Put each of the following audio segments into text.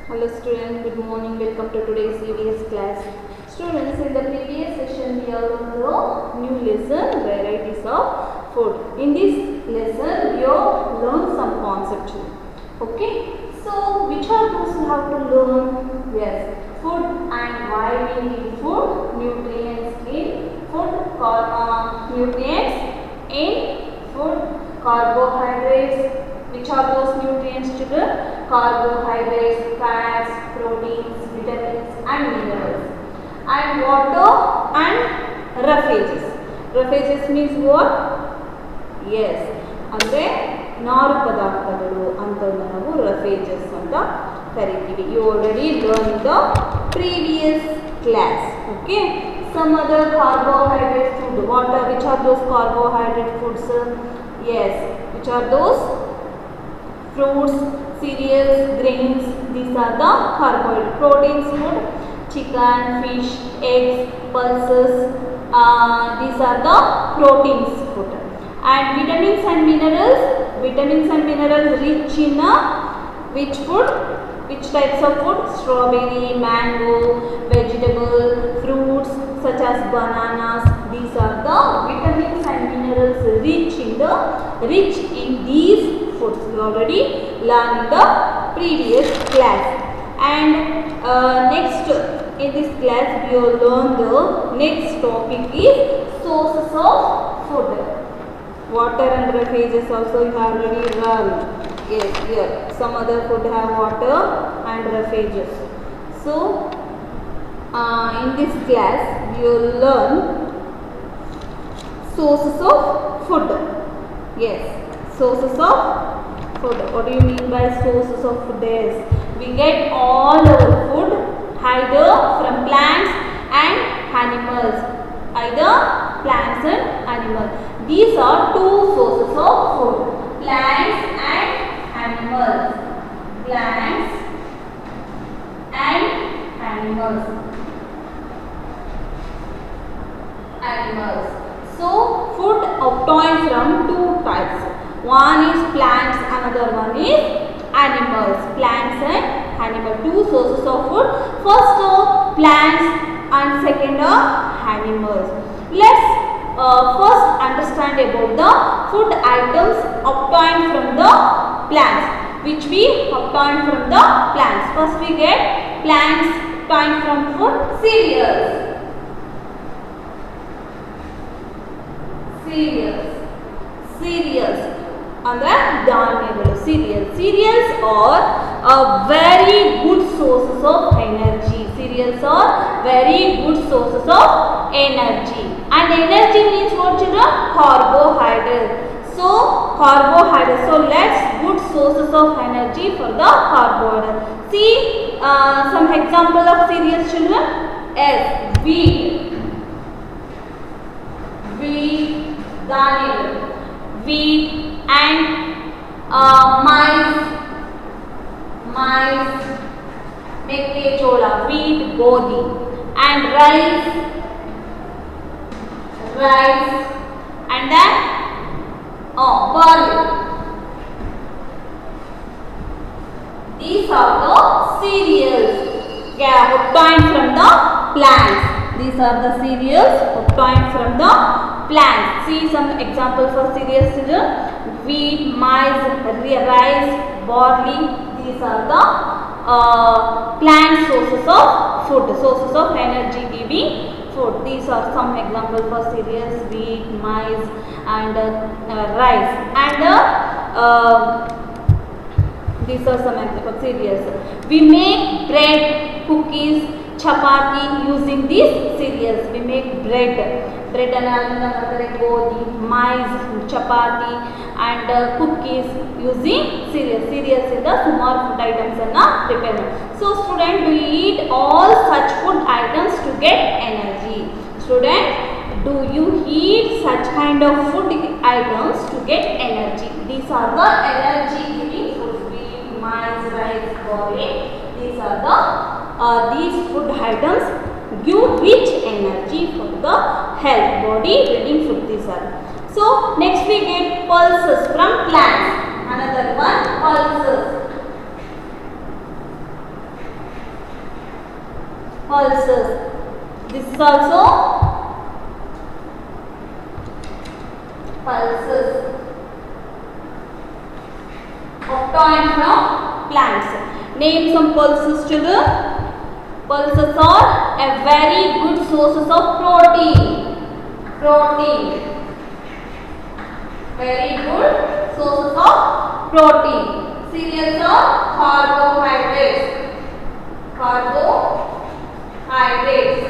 Hello students, good morning. Welcome to today's EVS class. Students, in the previous session we have learned new lesson, varieties of food. In this lesson we have learned some concepts. Okay, so which are those you have to learn? Yes, food and why we need food, nutrients in food, nutrients in food, carbohydrates. Which are those nutrients, children? Carbohydrates, fats, proteins, vitamins and minerals. And water and roughages. Roughages means what? Yes. ಅಂದರೆ ನಾರು ಪದಾರ್ಥಗಳು ಅಂತಂದು ನಾವು roughages ಅಂತ ಕರಿತೀವಿ. You already learned the previous class. Okay. Some other carbohydrate food. What are, which are those carbohydrate foods? Yes. Which are those? Fruits, cereals, grains, these are the carbohydrate. Proteins food, chicken, fish, eggs, pulses, these are the proteins food. And vitamins and minerals rich in which food? Which types of food? Strawberry, mango, vegetable, fruits such as bananas. These are the vitamins and minerals rich in these foods. We already learned in the previous class. And next in this class we will learn the next topic is sources of food. Water and roughages also you have already learned. Yes, here some other food have water and roughages. So in this class we will learn sources of food. Yes, sources of food. What do you mean by sources of food? Is we get all our food either from plants and animals. Either plants and animals. These are two sources of food. Plants and animals. Plants and animals. So food obtained from two types. One is plants, another one is animals. Plants and animals. Two sources of food. First plants and second animals. Let's first understand about the food items obtained from the plants. Which we obtained from the plants. First we get plants obtained from food. Cereals ಅಂದರೆ ಧಾನ್ಯಗಳು. Cereals are a very good sources of energy. Cereals are very good sources of energy. And energy means what, children? Carbohydrates. So carbohydrates. So let's good sources of energy for the carbohydrates. See some example of cereals, children. Yes, wheat, ಧಾನ್ಯಗಳು. Wheat and maize, ಮೆಕ್ಕೆಜೋಳ, wheat, ಗೋಧಿ, and rice, and then barley. These are the cereals obtained from the plants. These are the cereals obtained from the plants. See some examples for cereals, children. Wheat, maize, rice, barley. These are the plant sources of food, sources of energy giving food. These are some examples for cereals, wheat, maize and rice. And these are some examples of cereals. We make bread, cookies, chapati using these cereals. We make bread and ಗೋಧಿ, maize, chapati and cookies using cereals ಇಂದ ಸುಮಾರು food items ಅನ್ನು prepare ಮಾಡಿ. So student, do you eat all such food items to get energy? Student, do you eat such kind of food items to get energy? These are the energy giving food. Wheat, maize, rice, barley. These are the these food items give rich energy for the health, body building food. These are. So next we get pulses from plants. Another one, pulses. pulses. This is also pulses obtained from plants. Name some pulses, children. Pulses are a very good sources of protein. Very good sources of protein. Cereals are carbohydrates. Carbohydrates.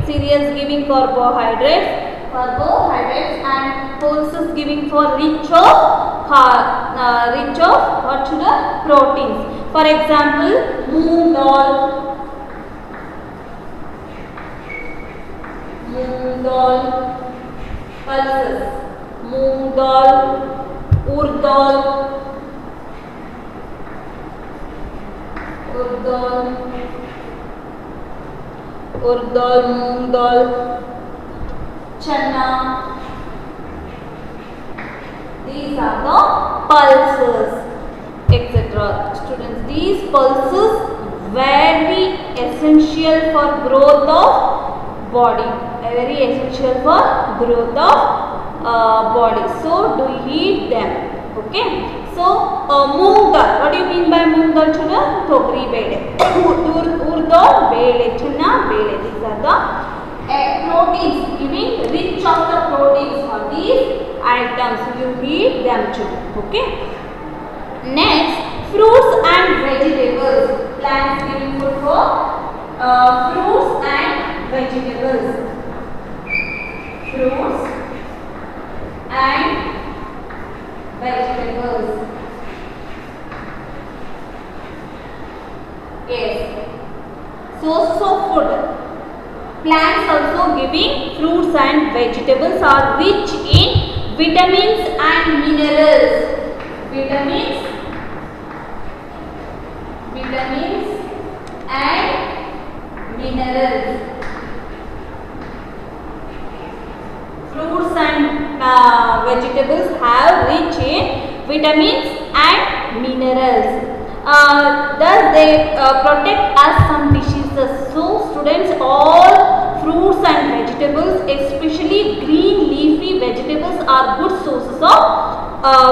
Cereals giving carbohydrates. And pulses giving for rich of what sugar? Proteins. For example, moong dal, pulses. Moong dal, urd dal, moong dal, chana. These are the pulses, etc. Students, these pulses very essential for growth of body. Very essential for growth of body. So do eat them. Okay. So moong dal. What do you mean by moong dal, children? Togri bele, urd dal, bele, chana bele. These are the proteins, giving rich of the proteins for these items. You eat them, children. Okay. Next, fruits and vegetables. Plants giving food for fruits and vegetables. Fruits and vegetables. Yes. Sources of food. Plants also giving fruits and vegetables are rich in vitamins and minerals. Vitamins and minerals. Fruits and vegetables have rich in vitamins and minerals. Thus they protect us from diseases. So students, all fruits and vegetables, especially green leafy vegetables, are good sources of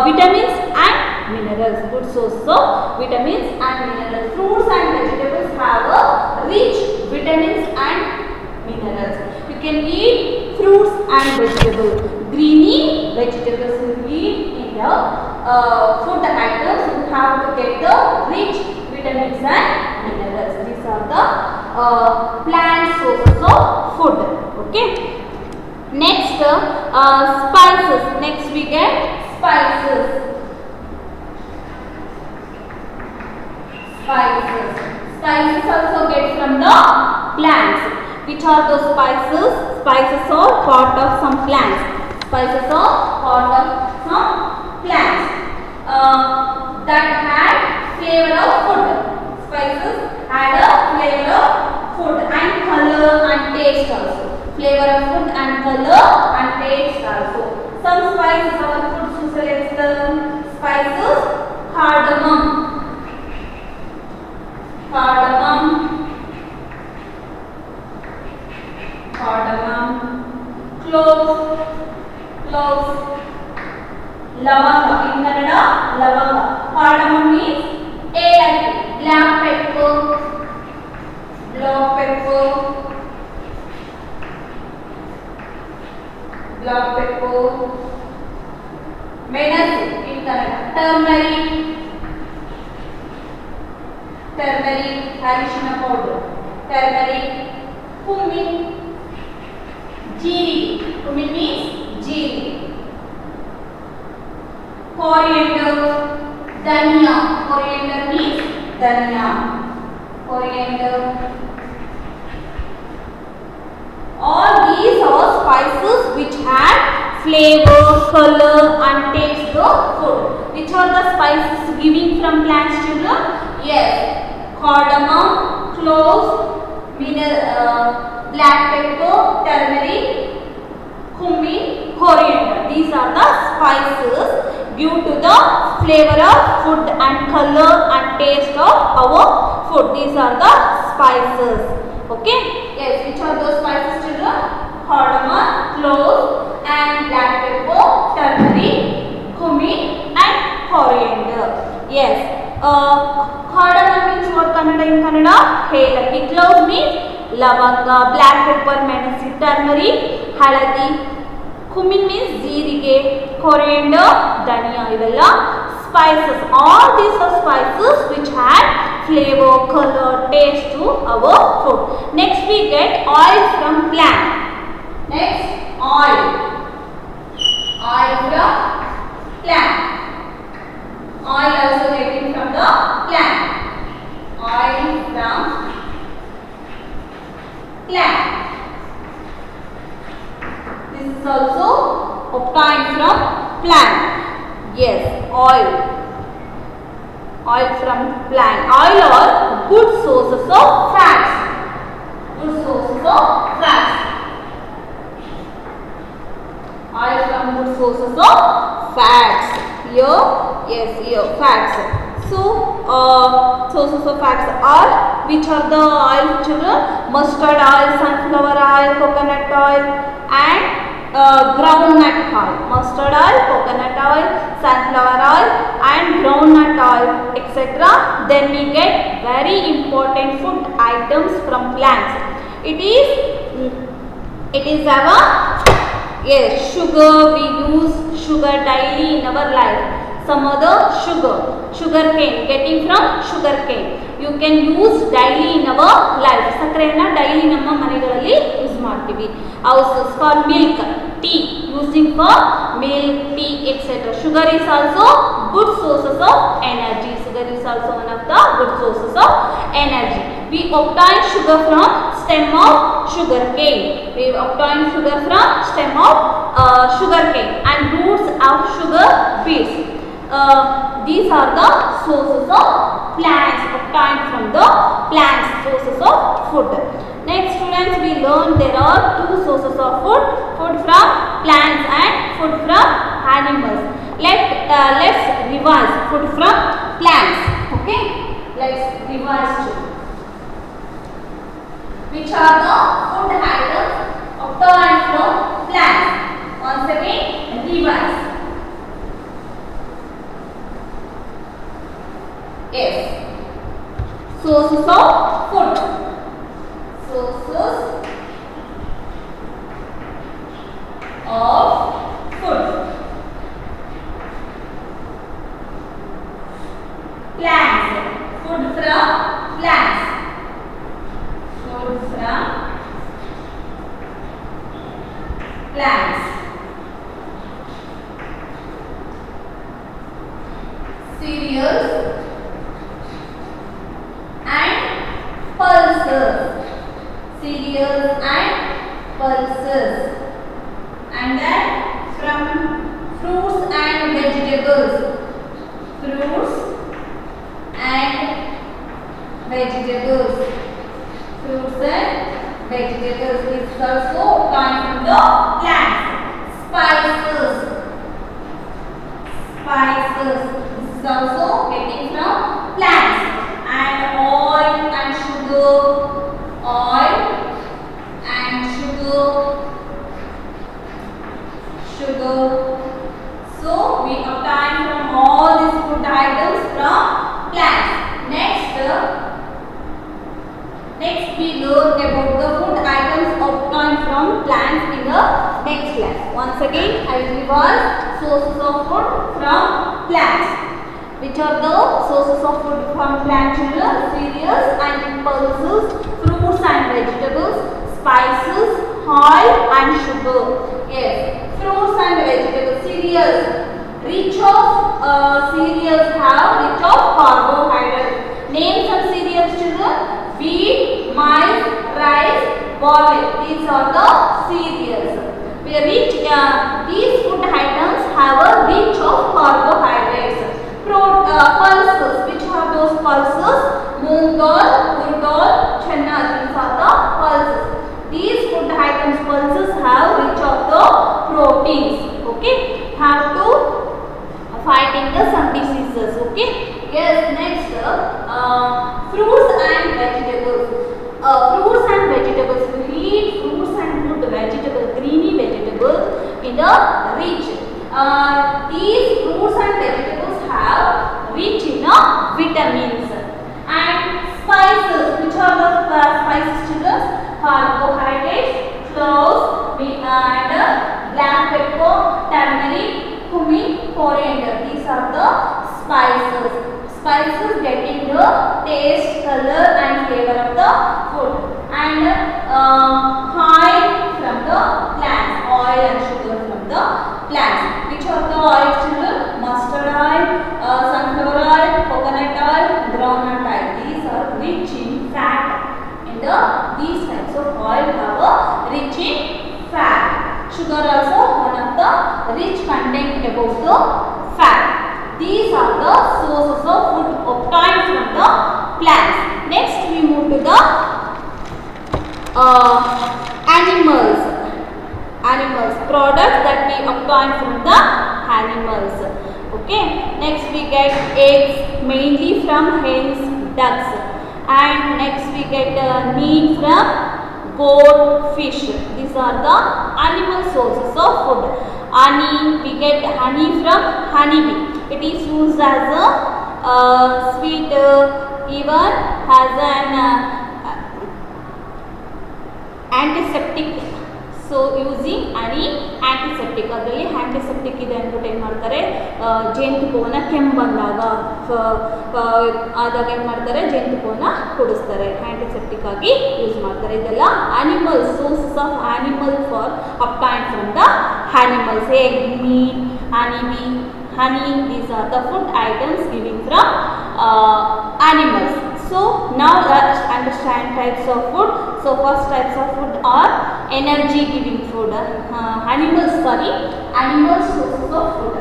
vitamins and minerals. Good sources of vitamins and minerals. Fruits and vegetables have a rich vitamins and minerals. You can eat fruits and vegetables. Greeny vegetables you eat in the food items. You have to get the rich vitamins and minerals. These are the plant sources of food. Okay. Next, spices. Next we get spices. Spices also get from the plants. Which are those spices? Spices are part of some plants. That had flavor of food. Spices had a flavor of food and color and taste also. Flavor of food and color and taste also. Some spices, our food selects the spices. Cardamom, cloves, lavanga. In Kannada, lavanga. Cardamom means éಲಕ್ಕಿ, black pepper, menasu in Kannada, turmeric, arishina powder, cumin, cumin means jeeri, coriander means dhania, all these are spices which had flavor, color and taste the food. Which are the spices giving from plants, children? Yes, cardamom, cloves, black pepper, turmeric, cumin, coriander. These are the spices due to the flavor of food and color and taste of our food. These are the spices. Okay. Yes. Which are those spices, children? Cardamom, cloves, and black pepper, turmeric, cumin, and coriander. Yes. Cardamom means what Kannada in Kannada? Helaki. Cloves means lavanga. Black pepper means turmeric, haladi. Cumin means jeerige. Coriander, dhania. Ivella spices. All these are spices which add flavor, color, taste to our food. Next we get oil from plant. Next, oil. Oil from plant. Oil also getting from the plant. Oil from plant. This is also obtained from plant. Yes, oil. Oil from plant. Oil are good sources of fats. Good sources of fats. Oil from good sources of fats. Here, yes, here fats. So, sources of fats are, which are the oil, children? Mustard oil, sunflower oil, coconut oil, and groundnut oil. Mustard oil, coconut oil, sunflower oil, and groundnut oil, etc. Then we get very important food items from plants. It is our, yes, sugar. We use sugar daily in our life. Some other sugar cane, getting from sugar cane. You can use daily in our life. Sakrena daily namma manegalali use ಮಾಡ್ತೀವಿ. Houses for milk, tea, using for milk, tea, etc. Sugar is also good sources of energy. Sugar is also one of the good sources of energy. We obtain sugar from stem of sugar cane. We obtain sugar from stem of sugar cane and roots of sugar beets. These are the sources of plants, obtained from the plants, sources of food. Next, students, we learn there are two sources of food: food from plants and food from animals. Let's revise food from plants. Okay, let's revise too. Which are the food items obtained from plants? Once again, revise. Yes. Sources of food. Sources of food. Plants. Food from plants. Food from plants. Cereals and pulses. Cereals and pulses. And then from fruits and vegetables. Fruits and vegetables. Fruits and vegetables. This is also coming from the plants. Spices. Spices. This is also getting from plants. And oil and sugar. Oil and sugar. Sugar. So we obtain from all these food items from plants. Next we learn about the food items obtained from plants in the next class. Once again, I will revise sources of food from plants. Which are the sources of food from plant, children? Cereals and pulses, fruits and vegetables, spices, oil and sugar. Yes, fruits and vegetables. Cereals, rich of cereals have rich of carbohydrates. Name some cereals, children. Wheat, maize, rice, barley. These are the cereals. These food items have a rich of carbohydrates. Pulses, which are those pulses? Moong dal, urd dal, chana. These are the pulses. These food items, pulses, have rich of the some diseases. Okay. Yes. Next, fruits and vegetables. Fruits and vegetables. We eat fruits and good vegetables, greeny vegetables in the rich. These fruits and vegetables have rich in vitamins and spices. Which are the spices, children? Carbohydrates, cloves, and black pepper, turmeric, cumin, coriander. These are the spices. Spices getting the taste, color and flavor of the food. And oil from the plants. Oil and sugar from the plants. Which are the oils, children? Mustard oil, sunflower oil, coconut oil, groundnut oil. These are rich in fat. These types of oil have a rich in fat. Sugar also one of the rich content about the fat. These are the sources of food obtained from the plants. Next we move to the animals. Products that we obtain from the animals. Okay. Next we get eggs mainly from hens, ducks. And next we get meat from goat, fish. These are the animal sources of food. Honey, we get honey from honeybee. It is used as a sweet, even has an antiseptic. So using honey antiseptic. ಅದರಲ್ಲಿ antiseptic ಇದೆ ಅಂದ್ಬಿಟ್ಟು ಏನು ಮಾಡ್ತಾರೆ, ಜೇನುತುಪ್ಪವನ್ನು ಕೆಮ್ಮು ಬಂದಾಗ ಆದಾಗ ಏನು ಮಾಡ್ತಾರೆ, ಜೇನುತುಪ್ಪವನ್ನು ಕುಡಿಸ್ತಾರೆ, ಆಂಟಿಸೆಪ್ಟಿಕ್ ಆಗಿ ಯೂಸ್ ಮಾಡ್ತಾರೆ. ಇದೆಲ್ಲ animals, sources of animal for obtained from the animals. Egg, meat, honeybee, honey, these are the food items given from animals. So now let's understand types of food. So first types of food are energy giving food. Animal sources of food.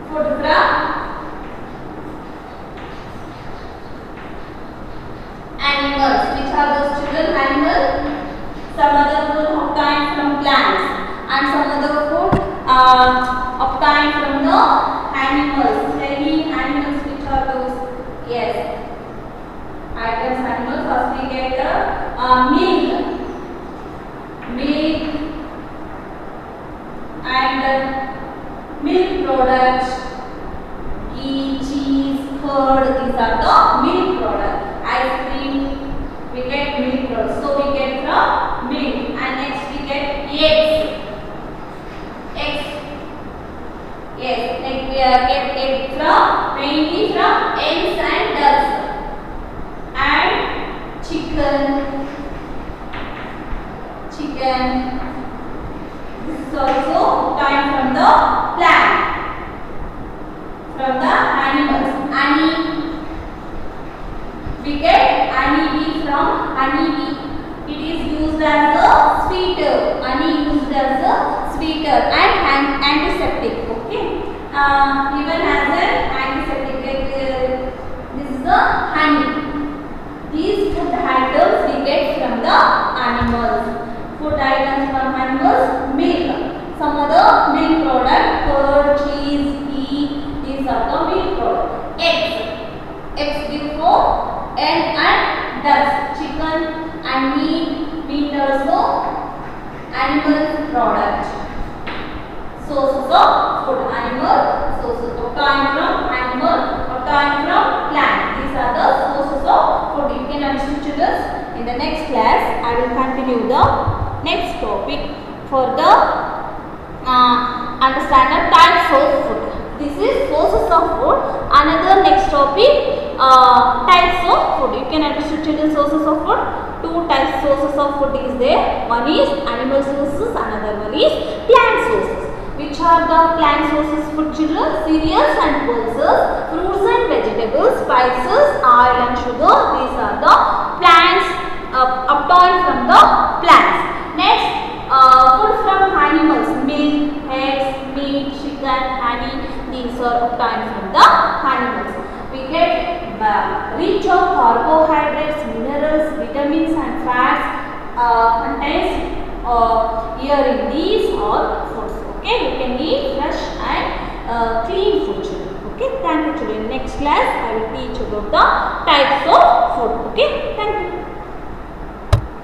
Food from animals. Which are those, children? Animal. Some other food obtained from plants and some other food obtained from the animals. Tell me animals, which are those? Yes. Items animals. First we get milk and milk products, ghee, cheese, curd. These are the milk products. Ice cream, we get milk products. So we get from milk. And next we get eggs. Yes, like we get egg from mainly from hens and ducks. And chicken. This is also obtained from the plant, from the animals. Honey, we get honeybee from honeybee. It is used as a sweeter. Honey used as a sweeter and antiseptic. Okay, even as an antiseptic. This is the honey. These food items we get from the animals. Food items from animals. Milk. Some other milk product. Curd, cheese, ghee. These are the milk products. Eggs give for hen and ducks. Chicken and meat. Meat also animal product. Sources of food. Animal sources obtained from animal, obtained from plant. These are the sources of food. You can understand, children. In the next class, I will continue the next topic for the understand the types of food. This is sources of food. Another next topic, types of food. You can understand, children, sources of food. Two types sources of food is there. One is animal sources, another one is plant sources. Which are the plant sources, food, children? Cereals and pulses, fruits and vegetables, spices, oil and sugar. These are the plants obtained from the plants. Next, food from animals. Milk, eggs, meat, chicken, honey. These are obtained from the animals. We get rich of carbohydrates, minerals, vitamins and fats contains here in these all foods. Okay, you can eat fresh and clean food. Okay, thank you children. Next class I will teach about the types of food. Okay, thank you.